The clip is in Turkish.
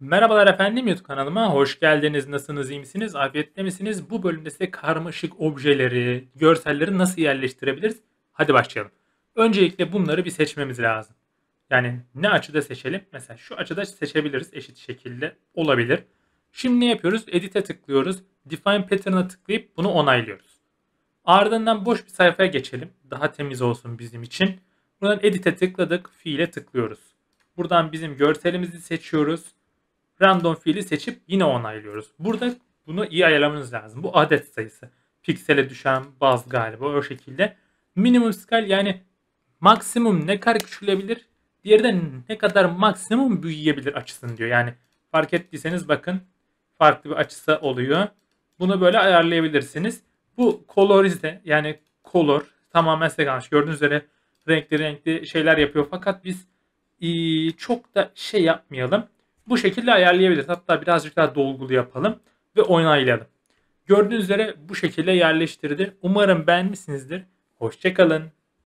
Merhabalar efendim, YouTube kanalıma hoş geldiniz. Nasılsınız, iyi misiniz, afiyette misiniz? Bu bölümde size karmaşık objeleri, görselleri nasıl yerleştirebiliriz? Hadi başlayalım. Öncelikle bunları bir seçmemiz lazım. Yani ne açıda seçelim? Mesela şu açıda seçebiliriz, eşit şekilde olabilir. Şimdi ne yapıyoruz? Edit'e tıklıyoruz. Define Pattern'a tıklayıp bunu onaylıyoruz. Ardından boş bir sayfaya geçelim. Daha temiz olsun bizim için. Buradan Edit'e tıkladık, Fiil'e tıklıyoruz. Buradan bizim görselimizi seçiyoruz. Random fiili seçip yine onaylıyoruz. Burada bunu iyi ayarlamanız lazım. Bu adet sayısı. Piksele düşen baz galiba o şekilde. Minimum scale yani maksimum ne kadar küçülebilir, diğeri de ne kadar maksimum büyüyebilir açısını diyor. Yani fark ettiyseniz bakın farklı bir açısı oluyor. Bunu böyle ayarlayabilirsiniz. Bu colorize yani color tamamen size kalmış. Gördüğünüz üzere renkli renkli şeyler yapıyor. Fakat biz çok da şey yapmayalım. Bu şekilde ayarlayabiliriz. Hatta birazcık daha dolgulu yapalım ve onaylayalım. Gördüğünüz üzere bu şekilde yerleştirdi. Umarım beğenmişsinizdir. Hoşça kalın.